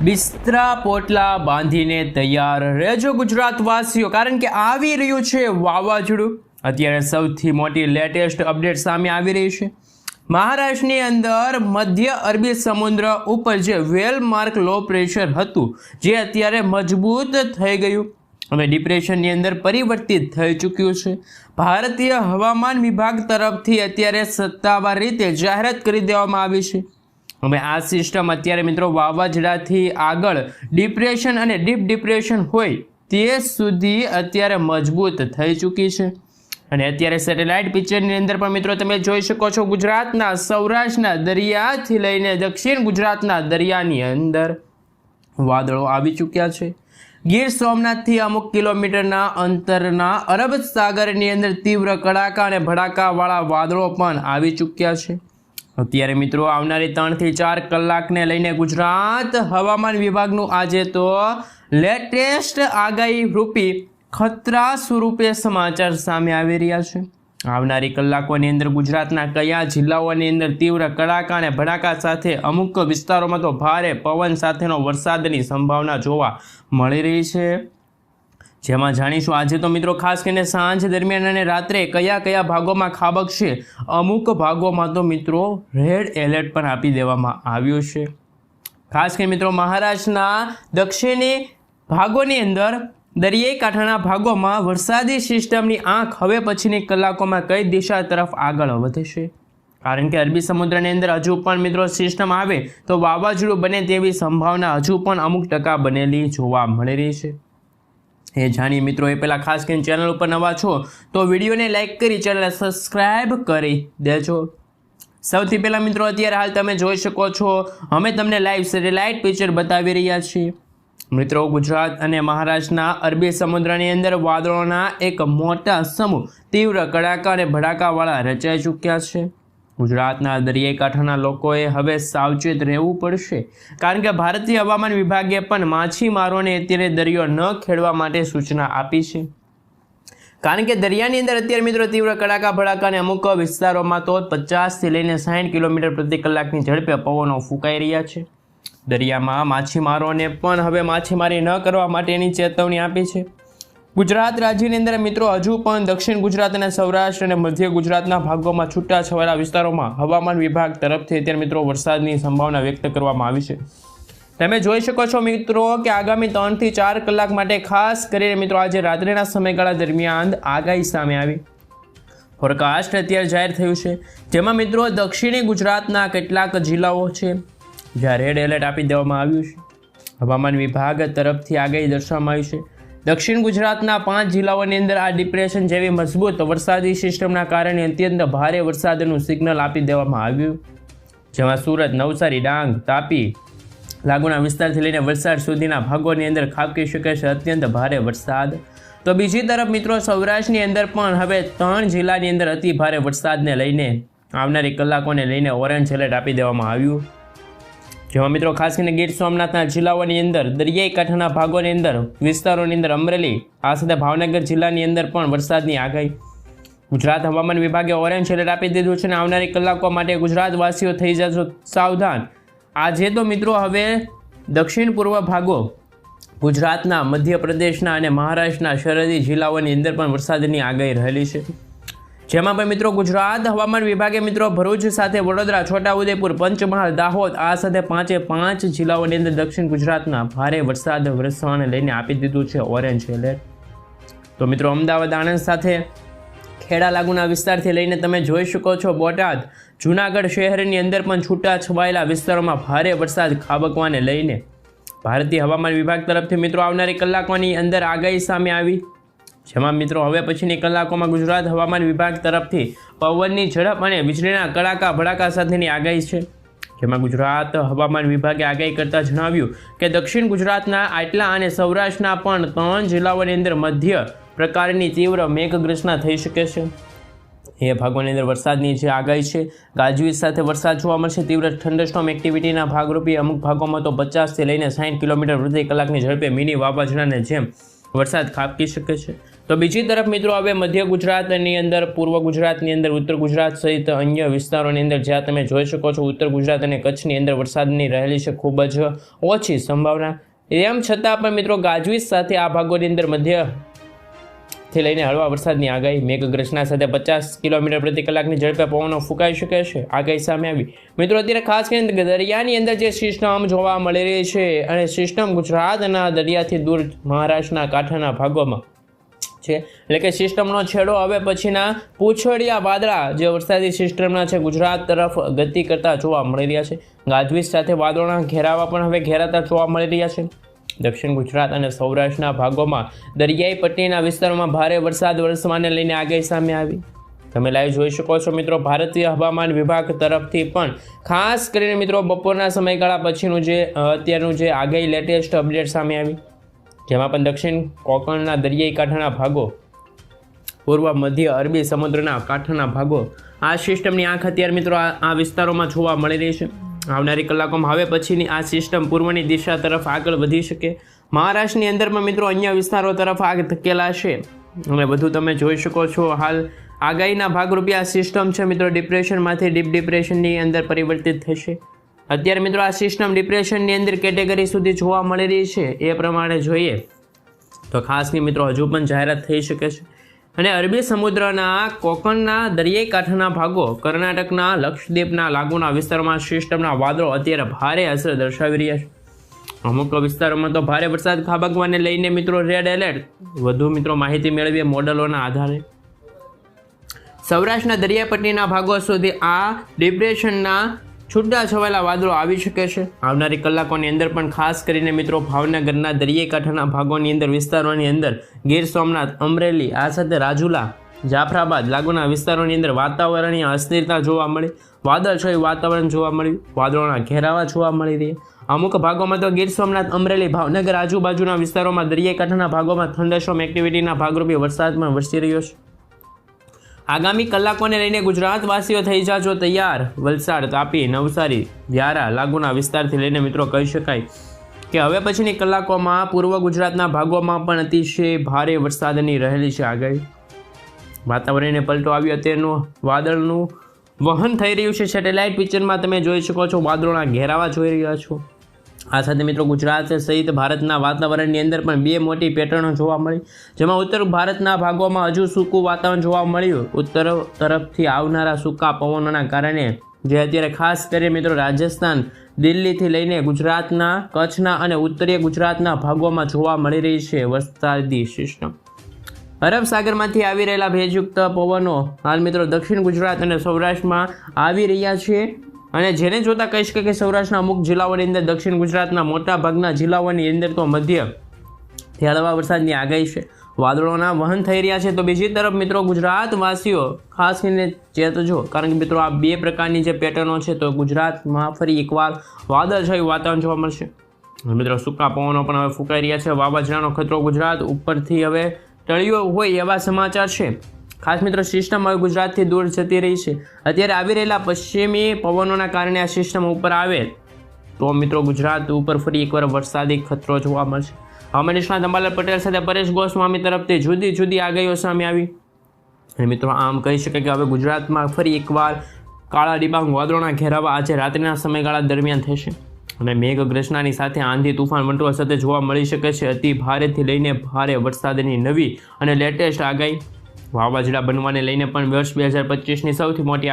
બિસ્તરા પોટલા બાંધીને તૈયાર રહેજો ગુજરાતવાસીઓ, કારણ કે આવી રહ્યું છે વાવાઝોડું। અત્યારે સૌથી મોટી લેટેસ્ટ અપડેટ સામે આવી રહી છે। મહારાષ્ટ્રની અંદર મધ્ય અરબી સમુદ્ર ઉપર જે વેલમાર્ક લો પ્રેશર હતું, જે અત્યારે મજબૂત થઈ ગયું અને ડિપ્રેશનની અંદર પરિવર્તિત થઈ ચૂક્યું છે। ભારતીય હવામાન વિભાગ તરફથી અત્યારે સત્તાવાર રીતે જાહેરાત કરી દેવામાં આવી છે અને આ સિસ્ટમ અત્યારે મિત્રો વાવાઝોડાથી આગળ ડિપ્રેશન અને ડીપ ડિપ્રેશન હોય તે સુધી અત્યારે મજબૂત થઈ ચૂકી છે। અને અત્યારે સેટેલાઇટ પિક્ચરની અંદર પણ મિત્રો તમે જોઈ શકો છો, ગુજરાતના સૌરાષ્ટ્રના દરિયાથી લઈને દક્ષિણ ગુજરાતના દરિયાની અંદર વાદળો આવી ચૂક્યા છે। ગીર સોમનાથથી અમુક કિલોમીટરના અંતરના અરબ સાગરની અંદર તીવ્ર કડાકા અને ભડાકાવાળા વાદળો પણ આવી ચૂક્યા છે। અત્યારે મિત્રો આવનારી 3 થી 4 કલાકને લઈને ગુજરાત હવામાન વિભાગનું આજે તો લેટેસ્ટ આગાહી રૂપી ખતરા સ્વરૂપે સમાચાર સામે આવી રહ્યા છે। આવનારી કલાકોની અંદર ગુજરાતના કયા જિલ્લાઓની અંદર તીવ્ર કડાકા અને ભડાકા સાથે અમુક વિસ્તારોમાં તો ભારે પવન સાથેનો વરસાદની સંભાવના જોવા મળી રહી છે, જેમાં જાણીશું આજે તો મિત્રો ખાસ કરીને સાંજ દરમિયાન અને રાત્રે કયા કયા ભાગોમાં ખાબકશે। અમુક ભાગોમાં તો મિત્રો રેડ એલર્ટ પણ આપી દેવામાં આવ્યું છે। ખાસ કરીને મિત્રો મહારાષ્ટ્રના દક્ષિણી ભાગોની અંદર દરિયાઈ કાંઠાના ભાગોમાં વરસાદી સિસ્ટમની આંખ હવે પછીની કલાકોમાં કઈ દિશા તરફ આગળ વધશે, કારણ કે અરબી સમુદ્રની અંદર હજુ પણ મિત્રો સિસ્ટમ આવે તો વાવાઝોડું બને તેવી સંભાવના હજુ પણ અમુક ટકા બનેલી જોવા મળી રહી છે। એ જાણીએ મિત્રો એ પહેલાં ખાસ કરીને ચેનલ ઉપર નવા છો તો વિડીયોને લાઇક કરી ચેનલને સબસ્ક્રાઈબ કરી દેજો। સૌથી પહેલાં મિત્રો અત્યારે હાલ તમે જોઈ શકો છો, અમે તમને લાઈવ સેટેલાઇટ પિક્ચર બતાવી રહ્યા છીએ। મિત્રો ગુજરાત અને મહારાષ્ટ્રના અરબી સમુદ્રની અંદર વાદળોના એક મોટા સમૂહ તીવ્ર કડાકા અને ભડાકાવાળા રચાઈ ચૂક્યા છે। ગુજરાતના દરિયાઈ કાંઠાના લોકોએ હવે સાવચેત રહેવું પડશે, કારણ કે ભારતીય હવામાન વિભાગે પણ માછીમારોને અત્યારે દરિયો ન ખેડવા માટે સૂચના આપી છે, કારણ કે દરિયાની અંદર અત્યારે મિત્રો તીવ્ર કડાકા ભડાકા અને અમુક વિસ્તારોમાં તો 50 થી લઈને 60 કિલોમીટર પ્રતિ કલાકની ઝડપે પવનો ફૂંકાઈ રહ્યા છે। દરિયામાં માછીમારોને પણ હવે માછીમારી ન કરવા માટેની ચેતવણી આપી છે। ગુજરાત રાજ્યની અંદર મિત્રો હજુ પણ દક્ષિણ ગુજરાત અને સૌરાષ્ટ્ર અને મધ્ય ગુજરાતના ભાગોમાં છૂટાછવાયા વિસ્તારોમાં હવામાન વિભાગ તરફથી અત્યારે મિત્રો વરસાદની સંભાવના વ્યક્ત કરવામાં આવી છે। તમે જોઈ શકો છો મિત્રો કે આગામી 3 થી 4 કલાક માટે ખાસ કરીને મિત્રો આજે રાત્રિના સમયગાળા દરમિયાન આગાહી સામે આવી ફોરકાસ્ટ અત્યારે જાહેર થયું છે, જેમાં મિત્રો દક્ષિણી ગુજરાતના કેટલાક જિલ્લાઓ છે જ્યાં રેડ એલર્ટ આપી દેવામાં આવ્યું છે। હવામાન વિભાગ તરફથી આગાહી દર્શાવવામાં આવી છે। દક્ષિણ ગુજરાતના 5 જિલ્લાઓની અંદર આ ડિપ્રેશન જેવી મજબૂત વરસાદી સિસ્ટમના કારણે અત્યંત ભારે વરસાદનું સિગ્નલ આપી દેવામાં આવ્યું, જેમાં સુરત, નવસારી, ડાંગ, તાપી લાગુના વિસ્તારથી લઈને વલસાડ સુધીના ભાગોની અંદર ખાબકી શકે છે અત્યંત ભારે વરસાદ। તો બીજી તરફ મિત્રો સૌરાષ્ટ્રની અંદર પણ હવે 3 જિલ્લાની અંદર અતિ ભારે વરસાદને લઈને આવનારી કલાકોને લઈને ઓરેન્જ એલર્ટ આપી દેવામાં આવ્યું, જેમાં મિત્રો ખાસ કરીને ગીર સોમનાથના જિલ્લાઓની અંદર દરિયાઈ કાંઠાના ભાગોની અંદર વિસ્તારોની અંદર અમરેલી આ સાથે ભાવનગર જિલ્લાની અંદર પણ વરસાદની આગાહી। ગુજરાત હવામાન વિભાગે ઓરેન્જ એલર્ટ આપી દીધું છે અને આવનારી કલાકો માટે ગુજરાતવાસીઓ થઈ જશો સાવધાન। આજે તો મિત્રો હવે દક્ષિણ પૂર્વ ભાગો ગુજરાતના, મધ્યપ્રદેશના અને મહારાષ્ટ્રના સરહદી જિલ્લાઓની અંદર પણ વરસાદની આગાહી રહેલી છે, જેમાં પણ મિત્રો ગુજરાત હવામાન વિભાગે મિત્રો ભરૂચ સાથે વડોદરા, છોટાઉદેપુર, પંચમહાલ, દાહોદ આ સાથે 5 જિલ્લાઓની અંદર દક્ષિણ ગુજરાતના ભારે વરસાદ વરસવાને લઈને આપી દીધું છે ઓરેન્જ એલર્ટ। તો મિત્રો અમદાવાદ, આણંદ સાથે ખેડા લાગુના વિસ્તારથી લઈને તમે જોઈ શકો છો બોટાદ, જૂનાગઢ શહેરની અંદર પણ છૂટા છવાયેલા વિસ્તારોમાં ભારે વરસાદ ખાબકવાને લઈને ભારતીય હવામાન વિભાગ તરફથી મિત્રો આવનારી કલાકોની અંદર આગાહી સામે આવી, જેમાં મિત્રો હવે પછીની કલાકોમાં ગુજરાત હવામાન વિભાગ તરફથી પવનની ઝડપ અને વીજળીના કડાકા ભડાકા સાથેની આગાહી છે, જેમાં ગુજરાત હવામાન વિભાગે આગાહી કરતા જણાવ્યું કે દક્ષિણ ગુજરાતના આટલા અને સૌરાષ્ટ્રના પણ 3 જિલ્લાઓની અંદર મધ્ય પ્રકારની તીવ્ર મેઘગર્જના થઈ શકે છે। એ ભાગોની અંદર વરસાદની જે આગાહી છે, ગાજવીજ સાથે વરસાદ જોવા મળશે। તીવ્ર થંડરસ્ટોર્મ એક્ટિવિટીના ભાગરૂપે અમુક ભાગોમાં તો 50 થી લઈને 60 કિલોમીટર પ્રતિ કલાકની ઝડપે મિની વાવાઝોડાને જેમ વરસાદ ખાબકી શકે છે. તો બીજી તરફ મિત્રો હવે મધ્ય ગુજરાતની અંદર, પૂર્વ ગુજરાતની અંદર, ઉત્તર ગુજરાત સહિત અન્ય વિસ્તારોની અંદર જ્યાં તમે જોઈ શકો છો ઉત્તર ગુજરાત અને કચ્છની અંદર વરસાદની રહેલી છે ખૂબ જ ઓછી સંભાવના. એમ છતાં પણ મિત્રો ગાજવીજ સાથે આ ભાગોની અંદર મધ્યથી લઈને હળવા વરસાદની આગાહી. મેઘગર્જના સાથે 50 કિલોમીટર પ્રતિ કલાકની ઝડપે પવનો ફૂંકાઈ શકે છે, આગાહી સામે આવી. મિત્રો અત્યારે ખાસ કરીને દરિયાની અંદર જે સિસ્ટમ જોવા મળી રહી છે અને સિસ્ટમ ગુજરાતના દરિયાથી દૂર મહારાષ્ટ્રના કાંઠાના ભાગોમાં છે, એટલે કે સિસ્ટમનો છેડો હવે પછીના પૂંછડિયા વાદળા જે વરસાદી સિસ્ટમના છે ગુજરાત તરફ ગતિ કરતા જોવા મળી રહ્યા છે. ગાજવીજ સાથે વાદળોના ઘેરાવા પણ હવે ઘેરાતા જોવા મળી રહ્યા છે. દક્ષિણ ગુજરાત અને સૌરાષ્ટ્રના ભાગોમાં દરિયાઈ પટ્ટીના વિસ્તારોમાં ભારે વરસાદ વરસવાને લઈને આગાહી સામે આવી. તમે લાઈવ જોઈ શકો છો મિત્રો. ભારતીય હવામાન વિભાગ તરફથી પણ ખાસ કરીને મિત્રો બપોરના સમયગાળા પછીનું જે અત્યારનું જે આગાહી લેટેસ્ટ અપડેટ સામે આવી, જેમાં પણ દક્ષિણ કોંકણના દરિયાઈ કાંઠાના ભાગો, પૂર્વ મધ્ય અરબી સમુદ્રના કાંઠાના ભાગો, આ સિસ્ટમની આંખ અત્યારે મિત્રો આ વિસ્તારોમાં જોવા મળી રહી છે. આવનારી કલાકોમાં હવે પછીની આ સિસ્ટમ પૂર્વની દિશા તરફ આગળ વધી શકે. મહારાષ્ટ્રની અંદર પણ મિત્રો અન્ય વિસ્તારો તરફ આગ ધકેલા છે અને બધું તમે જોઈ શકો છો. હાલ આગાહીના ભાગરૂપે આ સિસ્ટમ છે મિત્રો ડિપ્રેશનમાંથી ડીપ ડિપ્રેશનની અંદર પરિવર્તિત થશે. અત્યારે મિત્રો આ સિસ્ટમ ડિપ્રેશનની અંદર કેટેગરી સુધી જોવા મળી રહી છે. એ પ્રમાણે જોઈએ તો ખાસની મિત્રો હજુ પણ જાહેરાત થઈ શકે છે. અને અરબી સમુદ્રના કોંકણના દરિયાઈ કાંઠાના ભાગો, કર્ણાટકના લક્ષદ્વીપના લાગુના વિસ્તારોમાં સિસ્ટમના વાદળો અત્યારે ભારે અસર દર્શાવી રહ્યા છે. અમુક વિસ્તારોમાં તો ભારે વરસાદ ખાબકવાને લઈને મિત્રો રેડ એલર્ટ. વધુ મિત્રો માહિતી મેળવીએ મોડલોના આધારે. સૌરાષ્ટ્રના દરિયાપટ્ટીના ભાગો સુધી આ ડિપ્રેશનના છૂટા છવાયેલા વાદળો આવી શકે છે. આવનારી કલાકોની અંદર પણ ખાસ કરીને મિત્રો ભાવનગરના દરિયાઈ કાંઠાના ભાગોની અંદર, વિસ્તારોની અંદર, ગીર સોમનાથ, અમરેલી, આ સાથે રાજુલા, જાફરાબાદ લાગુના વિસ્તારોની અંદર વાતાવરણીય અસ્થિરતા જોવા મળી, વાદળછાયું વાતાવરણ જોવા મળ્યું, વાદળોના ઘેરાવા જોવા મળી રહ્યા. અમુક ભાગોમાં તો ગીર સોમનાથ, અમરેલી, ભાવનગર આજુબાજુના વિસ્તારોમાં દરિયાઈ કાંઠાના ભાગોમાં થંડરસ્ટોર્મ એક્ટિવિટીના ભાગરૂપે વરસાદ પણ વરસી રહ્યો છે. આગામી કલાકોને લઈને ગુજરાતવાસીઓ થઈ જાજો તૈયાર. વલસાડ, તાપી, નવસારી, વ્યારા લાગુના વિસ્તારથી લઈને મિત્રો કહી શકાય કે હવે પછીની કલાકોમાં પૂર્વ ગુજરાતના ભાગોમાં પણ અતિશય ભારે વરસાદની રહેલી છે આગાહી. વાતાવરણને પલટો આવ્યો તેનું વાદળનું વહન થઈ રહ્યું છે. સેટેલાઇટ પિક્ચરમાં તમે જોઈ શકો છો વાદળોના ઘેરાવા જોઈ રહ્યા છો. આ સાથે મિત્રો ગુજરાત સહિત ભારતના વાતાવરણની અંદર પણ બે મોટી પેટર્નો જોવા મળી, જેમાં ઉત્તર ભારતના ભાગોમાં હજુ સૂકું વાતાવરણ જોવા મળ્યું. ઉત્તર તરફથી આવનારા સૂકા પવનોના કારણે જે અત્યારે ખાસ કરીને મિત્રો રાજસ્થાન, દિલ્હીથી લઈને ગુજરાતના, કચ્છના અને ઉત્તરીય ગુજરાતના ભાગોમાં જોવા મળી રહી છે વરસાદી સિસ્ટમ. અરબ સાગરમાંથી આવી રહેલા ભેજયુક્ત પવનો હાલ મિત્રો દક્ષિણ ગુજરાત અને સૌરાષ્ટ્રમાં આવી રહ્યા છે અને જેને જોતા કહી શકાય કે સૌરાષ્ટ્રના અમુક જિલ્લાઓની અંદર, દક્ષિણ ગુજરાતના મોટા ભાગના જિલ્લાઓની અંદર તો મધ્યથી હળવા વરસાદની આગાહી છે. વાદળોના વહન થઈ રહ્યા છે. તો બીજી તરફ મિત્રો ગુજરાતવાસીઓ ખાસ કરીને ચેતજો, કારણ કે મિત્રો આ બે પ્રકારની જે પેટર્નો છે તો ગુજરાતમાં ફરી એકવાર વાદળછાયું વાતાવરણ જોવા મળશે. મિત્રો સૂકા પવનો પણ હવે ફૂંકાઈ રહ્યા છે. વાવાઝોડાનો ખતરો ગુજરાત ઉપરથી હવે ટળ્યો હોય એવા સમાચાર છે. ખાસ મિત્રો સિસ્ટમ હવે ગુજરાતથી દૂર જતી રહી છે. અત્યારે આવી રહેલા પશ્ચિમી પવનોના કારણે આ સિસ્ટમ ઉપર આવે તો મિત્રો ગુજરાત ઉપર ફરી એકવાર વરસાદી ખતરો જોવા મળશે. હવામાન નિષ્ણાત અંબાલાલ પટેલ સાથે પરેશ ગોસ્વામી તરફથી જુદી જુદી આગાહીઓ સામે આવી. અને મિત્રો આમ કહી શકાય કે હવે ગુજરાતમાં ફરી એકવાર કાળા ડિબાંગ વાદળોના ઘેરાવા આજે રાત્રિના સમયગાળા દરમિયાન થશે અને મેઘગર્જનાની સાથે આંધી, તુફાન, વંટોળ સાથે જોવા મળી શકે છે. અતિ ભારેથી લઈને ભારે વરસાદની નવી અને લેટેસ્ટ આગાહી. વાવાઝોડા બનવાને લઈને પણ વર્ષ 2025ની સૌથી મોટી